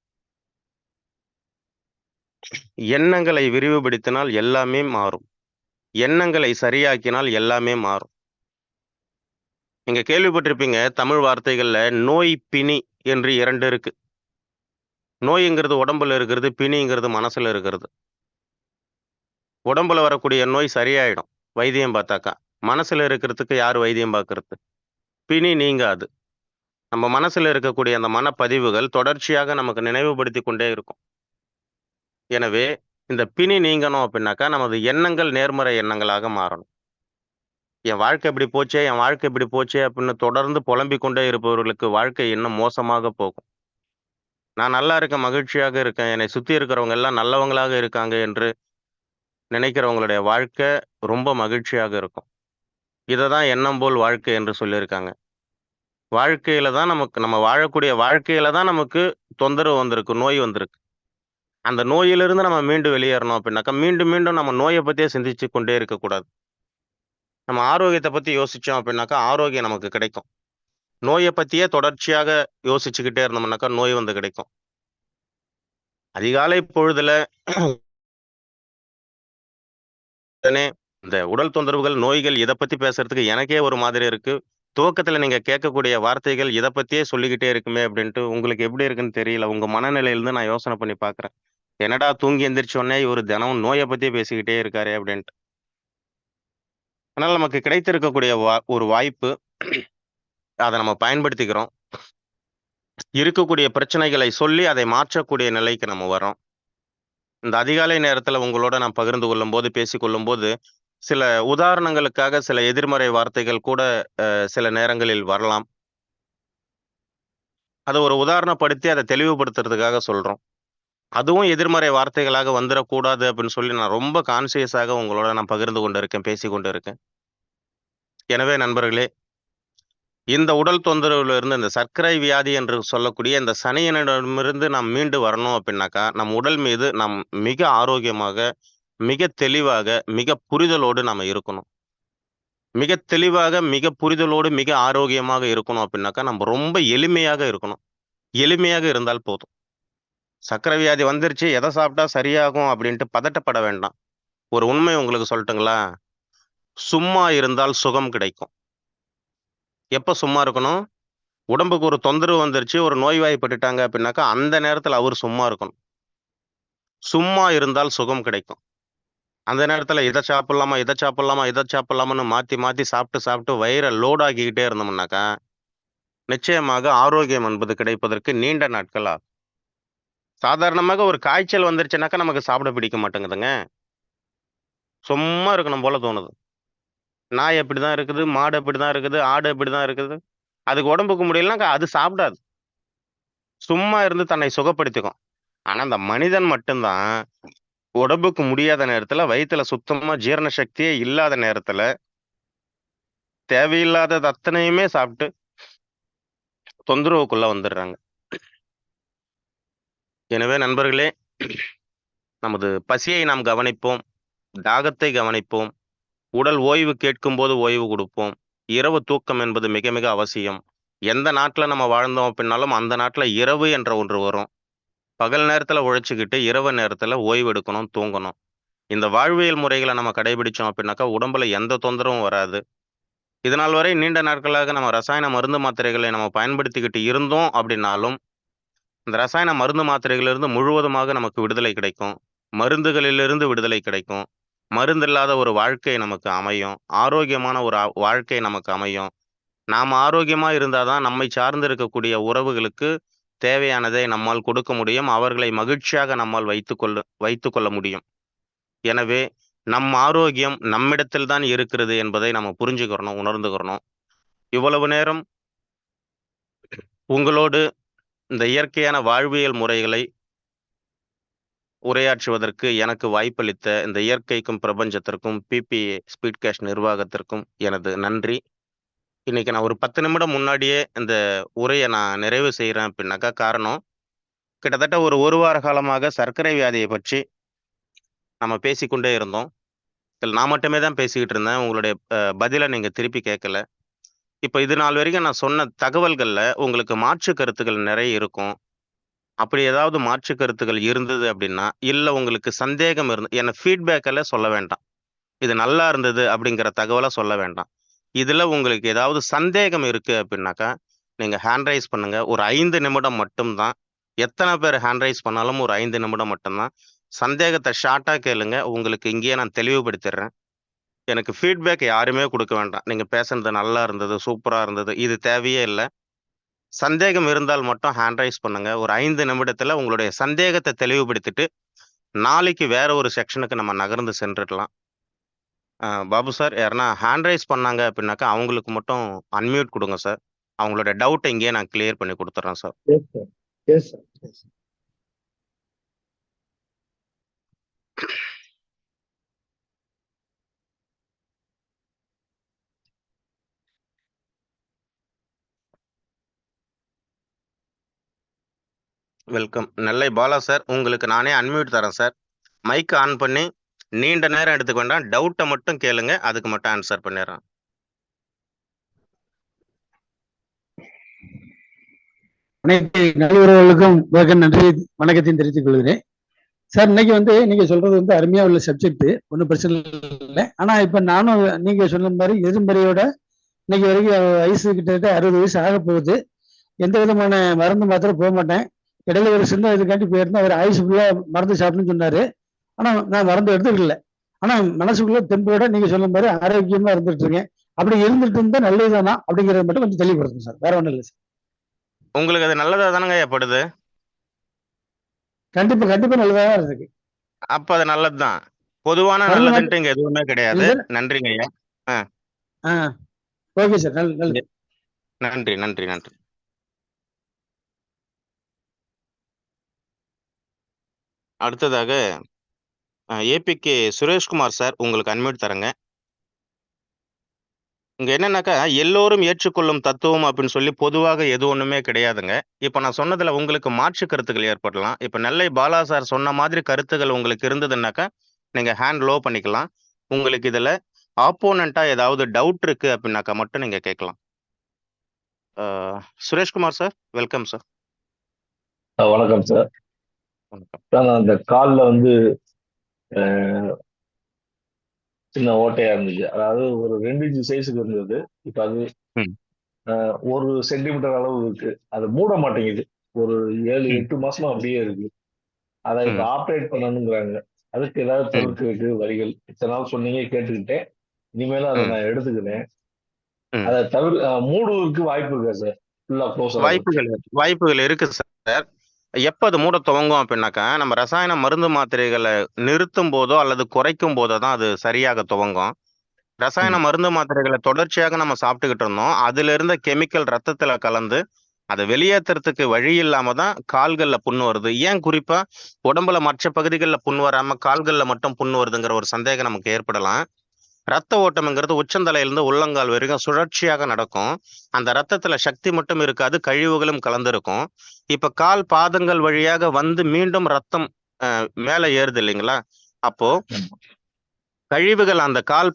எண்ணங்களை விரிவுபடுத்தினால் எல்லாமே மாறும். எண்ணங்களை சரியாக்கினால் எல்லாமே மாறும். நீங்க கேள்விப்பட்டிருப்பீங்க, தமிழ் வார்த்தைகள்ல நோய், பிணி என்று 2 இருக்கு. நோய்ங்கிறது உடம்புல இருக்கிறது, பிணிங்கிறது மனசுல இருக்கிறது. உடம்புல வரக்கூடிய நோய் சரியாயிடும், வைத்தியம் பார்த்தாக்கா. மனசுல இருக்கிறதுக்கு யாரு வைத்தியம் பார்க்கறது? பிணி நீங்காது. நம்ம மனசுல இருக்கக்கூடிய அந்த மனப்பதிவுகள் தொடர்ச்சியாக நமக்கு நினைவுபடுத்திக் கொண்டே இருக்கும். எனவே, இந்த பிணி நீங்கணும் அப்படின்னாக்கா, நமது எண்ணங்கள் நேர்மறை எண்ணங்களாக மாறணும். என் வாழ்க்கை இப்படி போச்சே, என் வாழ்க்கை இப்படி போச்சே அப்படின்னு தொடர்ந்து புலம்பிக் கொண்டே இருப்பவர்களுக்கு வாழ்க்கை இன்னும் மோசமாக போகும். நான் நல்லா இருக்கேன், மகிழ்ச்சியாக இருக்கேன், என்னை சுத்தி இருக்கிறவங்க எல்லாம் நல்லவங்களாக இருக்காங்க என்று நினைக்கிறவங்களுடைய வாழ்க்கை ரொம்ப மகிழ்ச்சியாக இருக்கும். இததான் எண்ணம் போல் வாழ்க்கை என்று சொல்லியிருக்காங்க. வாழ்க்கையில தான் நம்ம வாழக்கூடிய வாழ்க்கையில தான் நமக்கு தொந்தரவு வந்திருக்கு, நோய் வந்திருக்கு. அந்த நோயிலிருந்து நம்ம மீண்டு வெளியேறணும் அப்படின்னாக்கா, மீண்டும் மீண்டும் நம்ம நோய பத்தியே சிந்திச்சு கொண்டே இருக்கக்கூடாது. நம்ம ஆரோக்கியத்த பத்தி யோசிச்சோம் அப்படின்னாக்கா, ஆரோக்கியம் நமக்கு கிடைக்கும். நோய பத்தியே தொடர்ச்சியாக யோசிச்சுக்கிட்டே இருந்தோம்னாக்கா, நோய் வந்து கிடைக்கும். அதிகாலை பொழுதுல உடனே இந்த உடல் தொந்தரவுகள், நோய்கள் இத பத்தி பேசுறதுக்கு எனக்கே ஒரு மாதிரி இருக்கு. துவக்கத்துல நீங்க கேட்கக்கூடிய வார்த்தைகள் இத பத்தியே சொல்லிக்கிட்டே இருக்குமே அப்படின்ட்டு உங்களுக்கு எப்படி இருக்குன்னு தெரியல. உங்க மனநிலையிலிருந்து நான் யோசனை பண்ணி பார்க்குறேன். என்னடா தூங்கி எந்திரிச்ச உடனே இவரு தினமும் நோய பத்தியே பேசிக்கிட்டே இருக்காரே அப்படின்ட்டு. அதனால நமக்கு கிடைத்திருக்கக்கூடிய ஒரு வாய்ப்பு. அத நம்ம பயன்படுத்திக்கிறோம். இருக்கக்கூடிய பிரச்சனைகளை சொல்லி அதை மாற்றக்கூடிய நிலைக்கு நம்ம வர்றோம். இந்த அதிகாலை நேரத்துல உங்களோட நான் பகிர்ந்து கொள்ளும்போது, பேசிக் கொள்ளும்போது, சில உதாரணங்களுக்காக சில எதிர்மறை வார்த்தைகள் கூட சில நேரங்களில் வரலாம். அத ஒரு உதாரணப்படுத்தி அத தெளிவுபடுத்துறதுக்காக சொல்றோம். அதுவும் எதிர்மறை வார்த்தைகளாக வந்துறக்கூடாது அப்படின்னு சொல்லி நான் ரொம்ப கான்ஷியஸாக உங்களோட நான் பகிர்ந்து கொண்டு இருக்கேன், பேசிக் கொண்டு இருக்கேன். எனவே நண்பர்களே, இந்த உடல் தொந்தரவுல இந்த சர்க்கரை வியாதி என்று சொல்லக்கூடிய இந்த சனியனிடமிருந்து நாம் மீண்டு வரணும் அப்படின்னாக்கா, நம் உடல் மீது நாம் மிக ஆரோக்கியமாக, மிக தெளிவாக, மிக புரிதலோடு நாம இருக்கணும். மிக தெளிவாக, மிக புரிதலோடு, மிக ஆரோக்கியமாக இருக்கணும் அப்படின்னாக்கா, நம்ம ரொம்ப எளிமையாக இருக்கணும். எளிமையாக இருந்தால் போதும். சர்க்கரை வியாதி வந்துருச்சு, எத சாப்பிட்டா சரியாகும் அப்படின்ட்டு பதட்டப்பட வேண்டாம். ஒரு உண்மை உங்களுக்கு சொல்லட்டுங்களா? சும்மா இருந்தால் சுகம் கிடைக்கும். எப்ப சும்மா இருக்கணும்? உடம்புக்கு ஒரு தொந்தரவு வந்துருச்சு, ஒரு நோய்வாய்ப்பட்டுட்டாங்க அப்படின்னாக்கா, அந்த நேரத்துல அவரு சும்மா இருக்கணும். சும்மா இருந்தால் சுகம் கிடைக்கும். அந்த நேரத்துல இத சாப்பிடலாமா, இத சாப்பிடலாமா, இத சாப்பிடலாமான்னு மாத்தி, மாத்தி சாப்பிட்டு, சாப்பிட்டு வயிற லோட் ஆக்கிக்கிட்டே இருந்தோம்னாக்கா, நிச்சயமாக ஆரோக்கியம் என்பது கிடைப்பதற்கு நீண்ட நாட்கள் ஆகும். சாதாரணமாக ஒரு காய்ச்சல் வந்துருச்சுனாக்கா, நமக்கு சாப்பிட பிடிக்க மாட்டேங்குதுங்க. சும்மா இருக்கணும் போல தோணுது. நாய் அப்படிதான் இருக்குது, மாடு அப்படிதான் இருக்குது, ஆடு அப்படிதான் இருக்குது. அதுக்கு உடம்புக்கு முடியலனாக்கா அது சாப்பிடாது. சும்மா இருந்து தன்னை சுகப்படுத்திக்கும். ஆனா, இந்த மனிதன் மட்டும் தான் உடம்புக்கு முடியாத நேரத்துல, வயித்துல சுத்தமா ஜீரண சக்தியே இல்லாத நேரத்துல, தேவையில்லாதது அத்தனையுமே சாப்பிட்டு தொந்தரவுக்குள்ள வந்துடுறாங்க. எனவே நண்பர்களே, நமது பசியை நாம் கவனிப்போம், தாகத்தை கவனிப்போம், உடல் ஓய்வு கேட்கும்போது ஓய்வு குடுப்போம். இரவு தூக்கம் என்பது மிக மிக அவசியம். எந்த நாட்ல நம்ம வாழ்ந்தோம் அப்டின்னாலும், அந்த நாட்ல இரவு என்ற ஒன்று வரும். பகல் நேரத்துல உழைச்சுக்கிட்டு, இரவு நேரத்துல ஓய்வு எடுக்கணும், தூங்கணும். இந்த வாழ்வியல் முறைகள நம்ம கடைபிடிச்சோம் அப்டின்னாக்கா, உடம்புல எந்த தொந்தரவும் வராது. இதுநாள் வரை நீண்ட நாட்களாக நம்ம ரசாயன மருந்து மாத்திரைகளை நம்ம பயன்படுத்திக்கிட்டு இருந்தோம் அப்டின்னாலும், இந்த ரசாயன மருந்து மாத்திரைகளிலிருந்து முழுவதுமாக நமக்கு விடுதலை கிடைக்கும். மருந்துகளிலிருந்து விடுதலை கிடைக்கும். மருந்தில்லாத ஒரு வாழ்க்கை நமக்கு அமையும். ஆரோக்கியமான ஒரு வாழ்க்கை நமக்கு அமையும். நாம ஆரோக்கியமா இருந்தா தான் நம்மை சார்ந்து இருக்கக்கூடிய உறவுகளுக்கு தேவையானதை நம்மால் கொடுக்க முடியும். அவர்களை மகிழ்ச்சியாக நம்மால் வைத்துக்கொள்ள முடியும். எனவே, நம் ஆரோக்கியம் நம்மிடத்தில் தான் இருக்கிறது என்பதை நம்ம புரிஞ்சுக்கிறணும், உணர்ந்துக்கிறணும். இவ்வளவு நேரம் உங்களோடு இந்த இயற்கையான வாழ்வியல் முறைகளை உரையாற்றுவதற்கு எனக்கு வாய்ப்பளித்த இந்த இயற்கைக்கும், பிரபஞ்சத்திற்கும், பிபிஏ ஸ்பீட் கேஸ்ட் நிர்வாகத்திற்கும் எனது நன்றி. இன்னைக்கு நான் ஒரு 10 நிமிடம் முன்னாடியே இந்த உரைய நான் நிறைவு செய்றேன் அப்படின்னாக்கா, காரணம் கிட்டத்தட்ட ஒரு 1 வார காலமாக சர்க்கரை வியாதிய பற்றி நம்ம பேசிக்கொண்டே இருந்தோம். இதுல நான் மட்டுமே தான் பேசிக்கிட்டு இருந்தேன். உங்களுடைய பதில நீங்க திருப்பி கேட்கல. இப்ப இது நாள் வரைக்கும் நான் சொன்ன தகவல்கள்ல உங்களுக்கு மாற்று கருத்துக்கள் நெறைய இருக்கும். அப்படி ஏதாவது மாற்று கருத்துக்கள் இருந்தது அப்படின்னா, இல்ல உங்களுக்கு சந்தேகம் என்ன ஃபீட்பேக் சொல்ல வேண்டாம். இது நல்லா இருந்தது அப்படிங்கிற தகவல சொல்ல வேண்டாம். இதுல உங்களுக்கு ஏதாவது சந்தேகம் இருக்கு அப்படின்னாக்கா, நீங்க ஹேண்ட் ரைஸ் பண்ணுங்க. ஒரு 5 நிமிடம் மட்டும் தான். எத்தன பேர் ஹேண்ட் ரைஸ் பண்ணாலும் ஒரு 5 நிமிடம் மட்டும் தான். சந்தேகத்த ஷார்ட்டா கேளுங்க. உங்களுக்கு இங்கேயே நான் தெளிவுபடுத்திடுறேன். எனக்கு ஃபீட்பேக் யாருமே குடுக்க வேண்டாம். நீங்க பேசுனது நல்லா இருந்தது, சூப்பரா இருந்தது. இது தேவையே இல்ல. சந்தேகம் இருந்தால் மட்டும் ஹேண்ட் ரைஸ் பண்ணுங்க. ஒரு 5 நிமிடத்துல உங்களுடைய சந்தேகத்த தெளிவுபடுத்திட்டு, நாளைக்கு வேற ஒரு செக்ஷனுக்கு நம்ம நகர்ந்து சென்றுடலாம். பாபு சார் யாருன்னா ஹேண்ட் ரைஸ் பண்ணாங்க அப்படின்னாக்கா, அவங்களுக்கு மட்டும் அன்மியூட் குடுங்க சார். அவங்களோட டவுட்ட இங்கேயே நான் கிளியர் பண்ணி குடுத்துர்றேன் sir. Yes, sir. Yes, sir. Yes, sir. Welcome. Nellai Bala sir. உங்களுக்கு நானே அன்மியூட் தரேன் சார். மைக் ஆன் பண்ணி நீண்ட நேரம் எடுத்துக்க வேண்டாம். டவுட்ட மட்டும் கேளுங்க. அதுக்கு மட்டும் ஆன்சர் பண்ணிடுறேன். அனைத்து நல்லுறவுகளுக்கும் நன்றி வணக்கத்தையும் தெரிவித்துக் கொள்கிறேன். சார், இன்னைக்கு நீங்க சொல்றது அருமையா உள்ள சப்ஜெக்ட், ஒன்றும் பிரச்சனை இல்லை. ஆனா இப்ப நானும் நீங்க சொன்ன மாதிரி எதிர்மறையோட இன்னைக்கு வரைக்கும் வயசு கிட்டத்தட்ட 60 வயசு ஆக போகுது. எந்த விதமான மருந்து மாத்திரம் போக மாட்டேன். இடையில ஒரு சின்ன இதுக்காண்டி போயிருந்தா அவர் ஆயுசு ஃபுல்லா மருந்து சாப்பிடணும்னு சொன்னாரு. ஆனா நான் மருந்து எடுத்துக்கல. ஆனா மனசுக்குள்ள தெம்போட நீங்க சொன்ன மாதிரி ஆரோக்கியமா இருந்துட்டு இருக்கேன். அப்படி இருந்துட்டு இருந்தா நல்லதுதானா அப்படிங்கறத மட்டும் கொஞ்சம் தெளிவுபடுத்துங்க சார். வேற ஒண்ணும் இல்லை சார். உங்களுக்கு அது நல்லதா தானங்க ஏற்படுது? கண்டிப்பா கண்டிப்பா நல்லதா இருக்கு. அப்ப அது நல்லதுதான். பொதுவான நல்லதுன்ட்டு இங்க எதுவுமே கிடையாது. நன்றிங்க ஐயா. Okay sir. நல்லது. நன்றி நன்றி நன்றி. அடுத்ததாக ஏபிகே சுரேஷ்குமார் சார், உங்களுக்கு அன்மியூட் தரேங்க. இங்க என்னன்னாக்கா, எல்லோரும் ஏற்றுக்கொள்ளும் தத்துவம் அப்படின்னு சொல்லி பொதுவாக எது ஒண்ணுமே கிடையாதுங்க. இப்ப நான் சொன்னதுல உங்களுக்கு மாற்று கருத்துக்கள் ஏற்படலாம். இப்ப நெல்லை பாலா சார் சொன்ன மாதிரி கருத்துக்கள் உங்களுக்கு இருந்ததுன்னாக்கா, நீங்க ஹேண்ட் லோ பண்ணிக்கலாம். உங்களுக்கு இதுல ஆப்போனன்ட்டா ஏதாவது டவுட் இருக்கு அப்படின்னாக்கா மட்டும் நீங்க கேட்கலாம். Sureshkumar sir, welcome sir. வணக்கம் சார். வணக்கம். நான் அந்த கால்ல சின்ன ஓட்டையா இருந்துச்சு. அதாவது ஒரு 2 இன்ச்சு சைஸுக்கு இருந்தது. இப்ப அது 1 சென்டிமீட்டர் அளவு இருக்கு. அது மூட மாட்டேங்குது. ஒரு 7-8 மாசமா அப்படியே இருக்கு. அதை இப்ப ஆப்ரேட் பண்ணணுங்கிறாங்க. அதுக்கு ஏதாவது தவிர்க்கிறதுக்கு வழிகள் இத்தனை நாள் சொன்னீங்க, கேட்டுக்கிட்டேன். இனிமேலும் அதை நான் எடுத்துக்கிறேன். அதை மூடுவதற்கு வாய்ப்பு இருக்கா சார்? ஃபுல்லா க்ளோஸ் வாய்ப்புகள் இருக்கு சார். எப்ப அது மூட துவங்கும் அப்படின்னாக்கா, நம்ம ரசாயன மருந்து மாத்திரைகளை நிறுத்தும் போதோ அல்லது குறைக்கும் போதோ தான் அது சரியாக துவங்கும். ரசாயன மருந்து மாத்திரைகளை தொடர்ச்சியாக நம்ம சாப்பிட்டுக்கிட்டு இருந்தோம். அதுல இருந்த கெமிக்கல் ரத்தத்துல கலந்து அதை வெளியேற்றுறதுக்கு வழி இல்லாம தான் கால்கள்ல புண்ணு வருது. ஏன் குறிப்பா உடம்புல மற்ற பகுதிகளில் புண் வராம கால்கள்ல மட்டும் புண்ணு வருதுங்கிற ஒரு சந்தேகம் நமக்கு ஏற்படலாம். ரத்த ஓட்டம்ங்கிறது உச்சந்தலையிலிருந்து உள்ளங்கால் வரைக்கும் சுழற்சியாக நடக்கும். அந்த ரத்தத்துல சக்தி மட்டும் இருக்காது, கழிவுகளும் கலந்திருக்கும். இப்ப கால் பாதங்கள் வழியாக வந்து மீண்டும் ரத்தம் மேல ஏறுது இல்லைங்களா? அப்போ கழிவுகள் அந்த கால்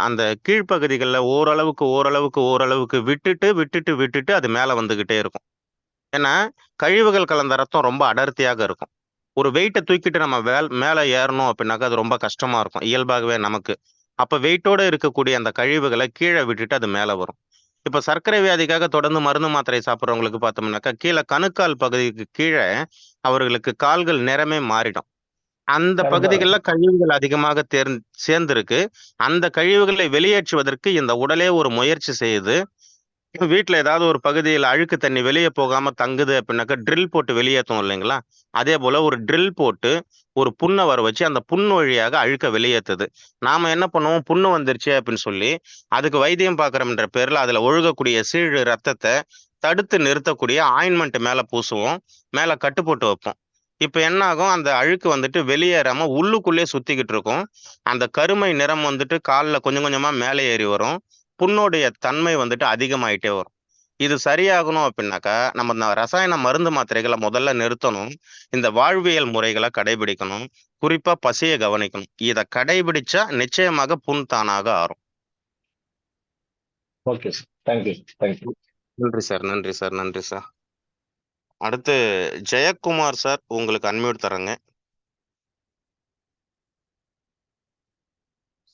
அந்த கீழ்ப்பகுதிகளில் ஓரளவுக்கு விட்டுட்டு அது மேல வந்துகிட்டே இருக்கும். ஏன்னா கழிவுகள் கலந்த ரத்தம் ரொம்ப அடர்த்தியாக இருக்கும். ஒரு வெயிட்டை தூக்கிட்டு நம்ம மேல ஏறணும் அப்படின்னாக்கா அது ரொம்ப கஷ்டமா இருக்கும் இயல்பாகவே நமக்கு. அப்ப வெயிட்டோட இருக்கக்கூடிய அந்த கழிவுகளை கீழே விட்டுட்டு அது மேல வரும். இப்ப சர்க்கரை வியாதிக்காக தொடர்ந்து மருந்து மாத்திரை சாப்பிட்றவங்களுக்கு பார்த்தோம்னாக்கா கீழே கணுக்கால் பகுதிக்கு கீழே அவர்களுக்கு கால்கள் நிறமே மாறிடும். அந்த பகுதிகளில் கழிவுகள் அதிகமாக சேர்ந்திருக்கு. அந்த கழிவுகளை வெளியேற்றுவதற்கு இந்த உடலே ஒரு முயற்சி செய்யுது. வீட்டுல ஏதாவது ஒரு பகுதியில் அழுக்கு தண்ணி வெளியே போகாம தங்குது அப்படின்னாக்கா ட்ரில் போட்டு வெளியேற்றும் இல்லைங்களா? அதே போல ஒரு ட்ரில் போட்டு ஒரு புண்ணை வர வச்சு அந்த புண்ணு வழியாக அழுக்க வெளியேற்றுது. நாம என்ன பண்ணுவோம், புண்ணு வந்துருச்சு அப்படின்னு சொல்லி அதுக்கு வைத்தியம் பார்க்கறோம்ன்ற பேர்ல அதுல ஒழுகக்கூடிய சீழ் ரத்தத்தை தடுத்து நிறுத்தக்கூடிய ஆயின்மெண்ட் மேல பூசுவோம், மேல கட்டு போட்டு வைப்போம். இப்ப என்ன ஆகும், அந்த அழுக்கு வந்துட்டு வெளியேறாம உள்ளுக்குள்ளே சுத்திக்கிட்டு இருக்கும். அந்த கருமை நிறம் வந்துட்டு கால்ல கொஞ்சம் கொஞ்சமா மேலே ஏறி வரும். புண்ணுடைய தன்மை வந்துட்டு அதிகமாயிட்டே வரும். இது சரியாகணும் அப்படின்னாக்கா, நம்ம இந்த ரசாயன மருந்து மாத்திரைகள முதல்ல நிறுத்தணும். இந்த வாழ்வியல் முறைகள கடைபிடிக்கணும். குறிப்பா பசிய கவனிக்கணும். இத கடைபிடிச்சா நிச்சயமாக புண் தானாக ஆறும். Okay sir. தேங்க்யூ. தேங்க்யூ. நன்றி சார். நன்றி சார். நன்றி சார். அடுத்து ஜெயக்குமார் சார், உங்களுக்கு அன்மியூட் தரேங்க.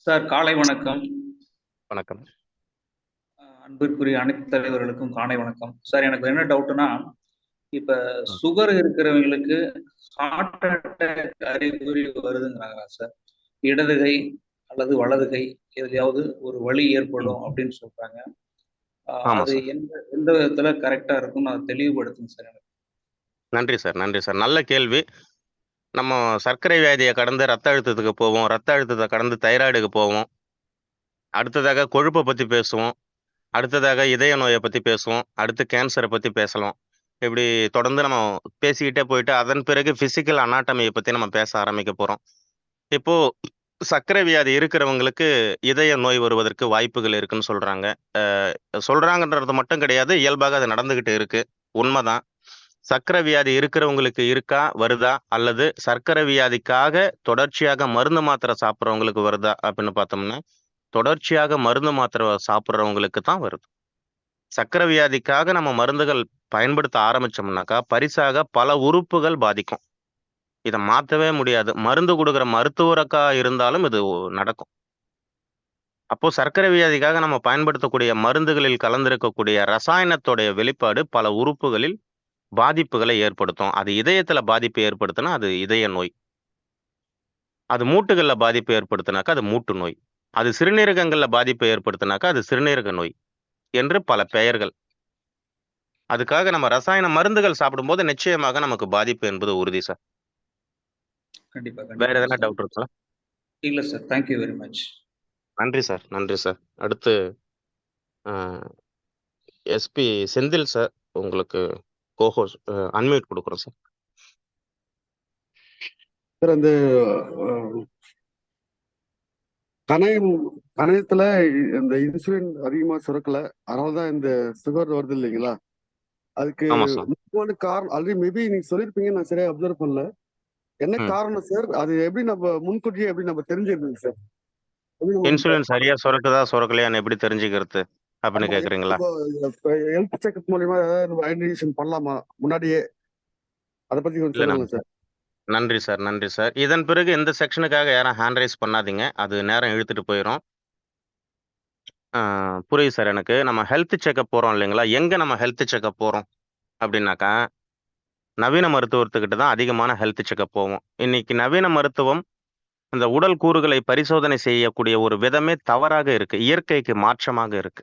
சார் காலை வணக்கம். வணக்கம். அன்பிற்குரிய அனைத்து தலைவர்களுக்கும் காலை வணக்கம். சார் எனக்கு என்ன டவுட்னா, இப்ப சுகர் இருக்கிறவங்களுக்கு ஹார்ட் அட்டாக் அறிகுறி வருதுங்கிறாங்களா சார்? இடது கை அல்லது வலது கை எதுலையாவது ஒரு வலி ஏற்படும் அப்படின்னு சொல்றாங்க. ஆமா அது சார். எந்த விதத்துல கரெக்டா இருக்கும்னு அதை தெளிவுபடுத்துங்க சார் எனக்கு. நன்றி சார். நன்றி சார். நல்ல கேள்வி. நம்ம சர்க்கரை வியாதியை கடந்து ரத்த அழுத்தத்துக்கு போவோம். ரத்த அழுத்தத்தை கடந்து தைராய்டுக்கு போவோம். அடுத்ததாக கொழுப்பை பத்தி பேசுவோம். அடுத்ததாக இதய நோயை பத்தி பேசுவோம். அடுத்து கேன்சரை பத்தி பேசலாம். இப்படி தொடர்ந்து நம்ம பேசிக்கிட்டே போயிட்டு அதன் பிறகு பிசிக்கல் அனாட்டமியை பத்தி நம்ம பேச ஆரம்பிக்க போறோம். இப்போ சர்க்கரை வியாதி இருக்கிறவங்களுக்கு இதய நோய் வருவதற்கு வாய்ப்புகள் இருக்குன்னு சொல்றாங்க. சொல்றாங்கன்றது மட்டும் கிடையாது, இயல்பாக அது நடந்துகிட்டு இருக்கு. உண்மைதான். சர்க்கரை வியாதி இருக்கிறவங்களுக்கு இருக்கா, வருதா, அல்லது சர்க்கரை வியாதிக்காக தொடர்ச்சியாக மருந்து மாத்திரை சாப்பிட்றவங்களுக்கு வருதா அப்படின்னு பார்த்தோம்னா, தொடர்ச்சியாக மருந்து மாத்திரை சாப்பிட்றவங்களுக்கு தான் வருது. சர்க்கரை வியாதிக்காக நம்ம மருந்துகள் பயன்படுத்த ஆரம்பிச்சோம்னாக்கா பரிசாக பல உறுப்புகள் பாதிக்கும். இதை மாற்றவே முடியாது. மருந்து கொடுக்குற மருத்துவருக்கா இருந்தாலும் இது நடக்கும். அப்போ சர்க்கரை வியாதிக்காக நம்ம பயன்படுத்தக்கூடிய மருந்துகளில் கலந்திருக்கக்கூடிய ரசாயனத்தோடைய வெளிப்பாடு பல உறுப்புகளில் பாதிப்புகளை ஏற்படுத்தும். அது இதயத்துல பாதிப்பு ஏற்படுத்தினா அது இதய நோய். அது மூட்டுகள்ல பாதிப்பு ஏற்படுத்தினாக்கா அது மூட்டு நோய். அது சிறுநீரகங்கள்ல பாதிப்பை ஏற்படுத்தினாக்கா அது சிறுநீரக நோய் என்று பல பெயர்கள். அதுக்காக நம்ம ரசாயன மருந்துகள் சாப்பிடும்போது நிச்சயமாக நமக்கு பாதிப்பு என்பது உறுதி சார். கண்டிப்பா வேற கண்டிப்பா எதனா சார். டவுட் இருக்குங்களா? இல்ல சார். Thank you very much. நன்றி சார். நன்றி சார். அடுத்து எஸ்பி செந்தில் சார், உங்களுக்கு கோஹோஸ்ட் அன்மியூட் கொடுக்குறோம் சார். சார் அந்த கணையத்துல இந்த இன்சுலின் அதிகமா சுரக்கல, அதனாலதான் இந்த சுகர் வருது இல்லைங்களா? அதுக்கு ஆமா சார். முக்கியமான காரணம் ஆல்ரெடி மேபி நீங்க சொல்லிருப்பீங்க, நான் சரியா அப்சர்வ் பண்ணல. என்ன காரணம் சார்? அது எப்படி நம்ம முன்கூட்டியே எப்படி நம்ம தெரிஞ்சுக்கணும் சார்? இன்சுலின் சரியா சுரக்குதா சுரக்கலையான்னு எப்படி தெரிஞ்சுக்கிறது அப்படின்னு கேக்குறீங்களா? ஹெல்த் செக்அப் மூலியமா நம்ம ஐடென்டிஃபிகேஷன் பண்ணலாமா முன்னாடியே? அதை பத்தி கொஞ்சம் இல்ல சொல்லுங்க சார். நன்றி சார். நன்றி சார். இதன் பிறகு இந்த செக்ஷனுக்காக யாரும் ஹேண்ட் ரைஸ் பண்ணாதீங்க. அது நேரம் இழுத்துட்டு போயிடும். புரியுது சார் எனக்கு. நம்ம ஹெல்த் செக்அப் போறோம் இல்லைங்களா? எங்க நம்ம ஹெல்த் செக்அப் போறோம் அப்படின்னாக்கா, நவீன மருத்துவத்துக்கிட்ட தான் அதிகமான ஹெல்த் செக்அப் போவோம். இன்னைக்கு நவீன மருத்துவம் இந்த உடல் கூறுகளை பரிசோதனை செய்யக்கூடிய ஒரு விதமே தவறாக இருக்கு. இயற்கைக்கு மாற்றமாக இருக்கு.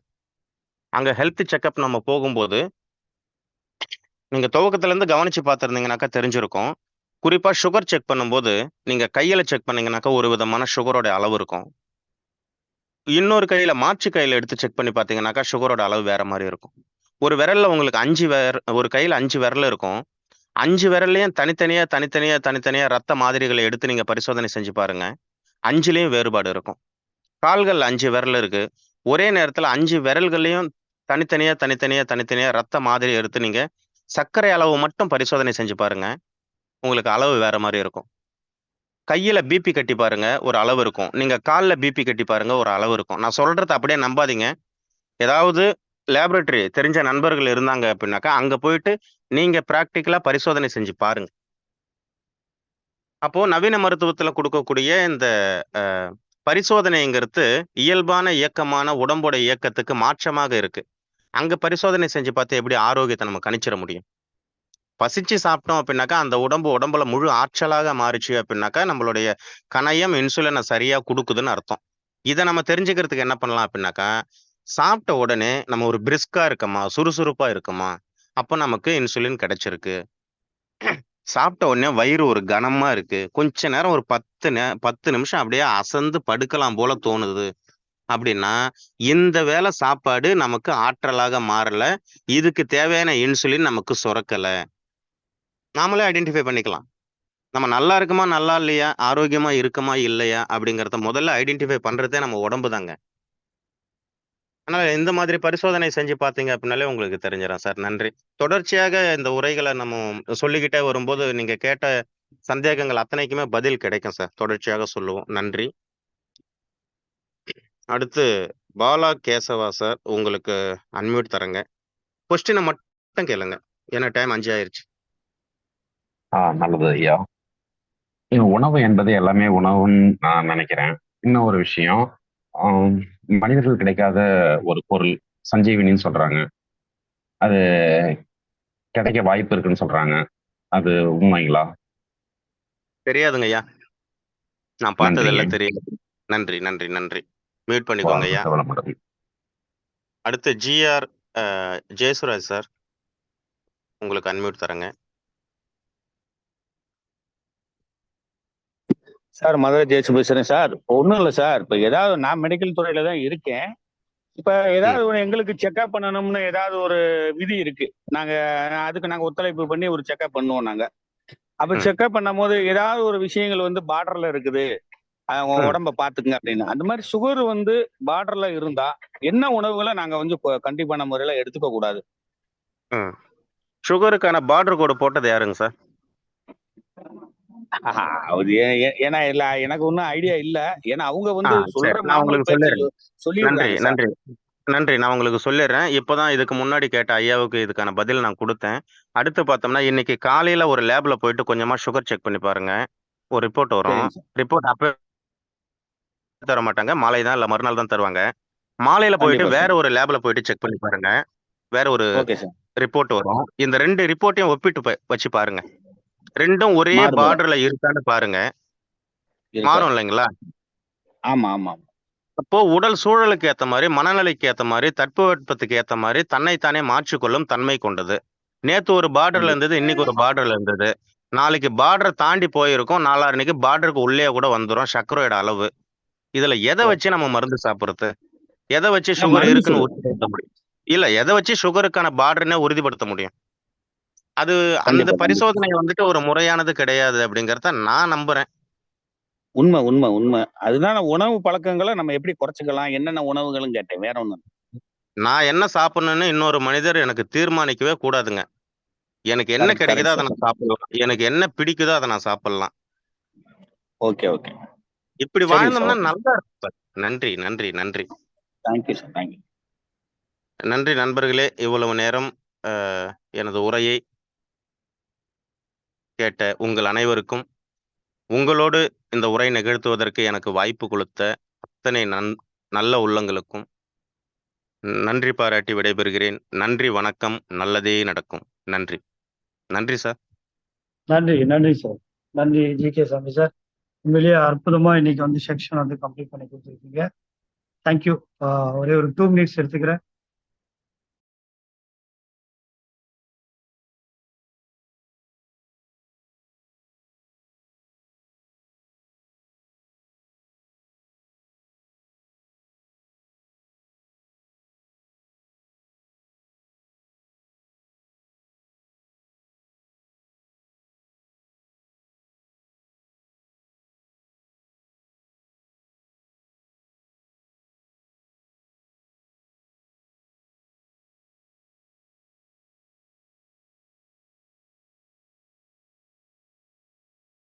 அங்க ஹெல்த் செக்அப் நம்ம போகும்போது, நீங்க துவக்கத்துல இருந்து கவனிச்சு பார்த்திருந்தீங்கன்னாக்கா தெரிஞ்சிருக்கும். குறிப்பா சுகர் செக் பண்ணும்போது, நீங்க கையில செக் பண்ணீங்கன்னாக்கா ஒரு விதமான சுகரோட அளவு இருக்கும். இன்னொரு கையில மாற்று கையில எடுத்து செக் பண்ணி பார்த்தீங்கன்னாக்கா, சுகரோட அளவு வேற மாரி இருக்கும். ஒரு விரல்ல உங்களுக்கு 5 ஒரு கையில 5 விரல் இருக்கும். 5 விரல்லயும் தனித்தனியா ரத்த மாதிரிகளை எடுத்து நீங்க பரிசோதனை செஞ்சு பாருங்க. 5லயும் வேறுபாடு இருக்கும். கால்கள்ல 5 விரல் இருக்கு. ஒரே நேரத்துல 5 விரல்கள்லயும் தனித்தனியா ரத்த மாதிரி எடுத்து நீங்க சர்க்கரை அளவு மட்டும் பரிசோதனை செஞ்சு பாருங்க. உங்களுக்கு அளவு வேற மாரி இருக்கும். கையில பிபி கட்டி பாருங்க, ஒரு அளவு இருக்கும். நீங்க கால்ல பிபி கட்டி பாருங்க, ஒரு அளவு இருக்கும். நான் சொல்றத அப்படியே நம்பாதீங்க. ஏதாவது லேபரேட்டரி தெரிஞ்ச நண்பர்கள் இருந்தாங்க அப்படின்னாக்கா, அங்க போயிட்டு நீங்க பிராக்டிகலா பரிசோதனை செஞ்சு பாருங்க. அப்போ நவீன மருத்துவத்துல கொடுக்கக்கூடிய இந்த பரிசோதனைங்கிறது இயல்பான இயக்கமான உடம்போட இயக்கத்துக்கு மாற்றமாக இருக்கு. அங்க பரிசோதனை செஞ்சு பார்த்து எப்படி ஆரோக்கியத்தை நம்ம கணிச்சிட முடியும்? பசிச்சு சாப்பிட்டோம் அப்படின்னாக்கா அந்த உடம்புல முழு ஆற்றலாக மாறிச்சு அப்படின்னாக்கா நம்மளுடைய கணையம் இன்சுலினை சரியா கொடுக்குதுன்னு அர்த்தம். இதை நம்ம தெரிஞ்சுக்கிறதுக்கு என்ன பண்ணலாம் அப்படின்னாக்கா, சாப்பிட்ட உடனே நம்ம ஒரு பிரிஸ்கா இருக்கோமா, சுறுசுறுப்பா இருக்குமா, அப்போ நமக்கு இன்சுலின் கிடைச்சிருக்கு. சாப்பிட்ட உடனே வயிறு ஒரு கனமா இருக்கு, கொஞ்ச நேரம் ஒரு 10 நிமிஷம் அப்படியே அசந்து படுக்கலாம் போல தோணுது, அப்படின்னா இந்த வேளை சாப்பாடு நமக்கு ஆற்றலாக மாறல, இதுக்கு தேவையான இன்சுலின் நமக்கு சுரக்கல. நாமளே ஐடென்டிஃபை பண்ணிக்கலாம். நம்ம நல்லா இருக்குமா, நல்லா இல்லையா, ஆரோக்கியமா இருக்குமா, இல்லையா அப்படிங்கிறத முதல்ல ஐடென்டிஃபை பண்றதே நம்ம உடம்பு தாங்க. அதனால இந்த மாதிரி பரிசோதனை செஞ்சு பார்த்தீங்க அப்படின்னாலே உங்களுக்கு தெரிஞ்சிடும் சார். நன்றி. தொடர்ச்சியாக இந்த உரைகளை நம்ம சொல்லிக்கிட்டே வரும்போது நீங்க கேட்ட சந்தேகங்கள் அத்தனைக்குமே பதில் கிடைக்கும் சார். தொடர்ச்சியாக சொல்லுவோம். நன்றி. அடுத்து பாலா கேசவா சார், உங்களுக்கு அன்மியூட் தரங்க. கொஸ்டினை மட்டும் கேளுங்க, ஏன்னா டைம் 5 ஆயிருச்சு. நல்லது ஐயா. உணவு என்பது எல்லாமே உணவுன்னு நான் நினைக்கிறேன். இன்னும் ஒரு விஷயம், மனிதர்கள் கிடைக்காத ஒரு பொருள் சஞ்சீவினின்னு சொல்றாங்க. அது கிடைக்க வாய்ப்பு இருக்குன்னு சொல்றாங்க. அது உண்மைங்களா? தெரியாதுங்க ஐயா, நான் பார்த்ததெல்லாம் தெரியாது. நன்றி நன்றி நன்றி. மியூட் பண்ணிக்கோங்க ஐயா. அடுத்து ஜிஆர் ஜெயசுராஜ் சார், உங்களுக்கு அன்மியூட் தரங்க. சார் மதுரை ஜெயசு பேசுறேன் சார். ஒன்றும் இல்லை சார், இப்போ ஏதாவது நான் மெடிக்கல் துறையில தான் இருக்கேன். இப்போ ஏதாவது ஒரு எங்களுக்கு செக்அப் பண்ணணும்னு ஏதாவது ஒரு விதி இருக்கு. அதுக்கு நாங்கள் ஒத்துழைப்பு பண்ணி ஒரு செக்அப் பண்ணுவோம் நாங்கள். அப்போ செக்அப் பண்ணும் போது ஏதாவது ஒரு விஷயங்கள் வந்து பார்டர்ல இருக்குது, உடம்ப பாத்துக்குங்க அப்படின்னு. அந்த மாதிரி சுகர் வந்து பார்டர்ல இருந்தா என்ன உணவுகளை நாங்க வந்து கண்டிப்பான முறையில எடுத்துக்க கூடாது? சுகருக்கான பார்டர் கோடு போட்டது யாருங்க சார்? ஏன்னா இல்ல, எனக்கு ஒன்றும் ஐடியா இல்ல. ஏன்னா அவங்க வந்து நான் உங்களுக்கு சொல்லிடுறேன். நன்றி நன்றி நன்றி. நான் உங்களுக்கு சொல்லிடுறேன். இப்போதான் இதுக்கு முன்னாடி கேட்ட ஐயாவுக்கு இதுக்கான பதில் நான் கொடுத்தேன். அடுத்து பார்த்தோம்னா இன்னைக்கு காலையில ஒரு லேப்ல போயிட்டு கொஞ்சமா சுகர் செக் பண்ணி பாருங்க. ஒரு ரிப்போர்ட் வரும். ரிப்போர்ட் அப்ப தர மாட்டாங்க, மாலை தான் இல்ல மறுநாள் தான் தருவாங்க. மாலையில போயிட்டு வேற ஒரு லேப்ல போயிட்டு செக் பண்ணி பாருங்க, வேற ஒரு ரிப்போர்ட் வரும். இந்த 2 ரிப்போர்ட்டையும் ஒப்பிட்டு வச்சு பாருங்க. ரெண்டும் ஒரே பார்டர்ல இருக்கான்னு பாருங்க, மாறும் இல்லைங்களா? ஆமா ஆமா. அப்போ உடல் சூழலுக்கு ஏத்த மாதிரி, மனநிலைக்கு ஏத்த மாதிரி, தட்பவெப்பத்துக்கு ஏத்த மாதிரி தன்னைத்தானே மாற்றிக்கொள்ளும் தன்மை கொண்டது. நேத்து ஒரு பார்டர்ல இருந்தது, இன்னைக்கு ஒரு பார்டர்ல இருந்தது. நாளைக்கு பார்டர் தாண்டி போயிருக்கும், நாளான்னைக்கு பார்டருக்கு உள்ளே கூட வந்துடும் சர்க்கரையோட அளவு. இதுல எதை வச்சு நம்ம மருந்து சாப்பிடுறது? எதை வச்சு சுகர் இருக்குன்னு உறுதிப்படுத்த முடியும்? இல்ல, எதை வச்சு சுகருக்கான பார்டர்னே உறுதிப்படுத்த முடியும்? அது அந்த பரிசோதனை வந்துட்டு ஒரு முறையானது கிடையாது அப்படிங்கறத நான் நம்புறேன். உண்மை உண்மை உண்மை. அதுதான் உணவு பழக்கங்களை நம்ம எப்படி குறைச்சிக்கலாம், என்னென்ன உணவுகளும் கேட்டேன், வேற ஒண்ணு. நான் என்ன சாப்பிடணும்னு இன்னொரு மனிதர் எனக்கு தீர்மானிக்கவே கூடாதுங்க. எனக்கு என்ன கிடைக்குதோ அதை நான் சாப்பிடலாம், எனக்கு என்ன பிடிக்குதோ அதை நான் சாப்பிடலாம். Okay okay. இப்படி வாழ்ந்தோம்னா நல்லா இருக்கும் சார். நன்றி நன்றி நன்றி. Thank you sir, thank you. நன்றி நண்பர்களே. இவ்வளவு நேரம் எனது உரையை கேட்ட உங்கள் அனைவருக்கும், உங்களோடு இந்த உரை நிகழ்த்துவதற்கு எனக்கு வாய்ப்பு கொடுத்த அத்தனை நல்ல உள்ளங்களுக்கும் நன்றி பாராட்டி விடைபெறுகிறேன். நன்றி, வணக்கம். நல்லதே நடக்கும். நன்றி. நன்றி சார். நன்றி நன்றி சார். நன்றி ஜி.கே. சாமி சார். உண்மையிலேயே அற்புதமா இன்னைக்கு வந்து செக்ஷன் வந்து கம்ப்ளீட் பண்ணி கொடுத்துருக்கீங்க. தேங்க்யூ. ஒரே ஒரு 2 மினிட்ஸ் எடுத்துக்கிறேன்.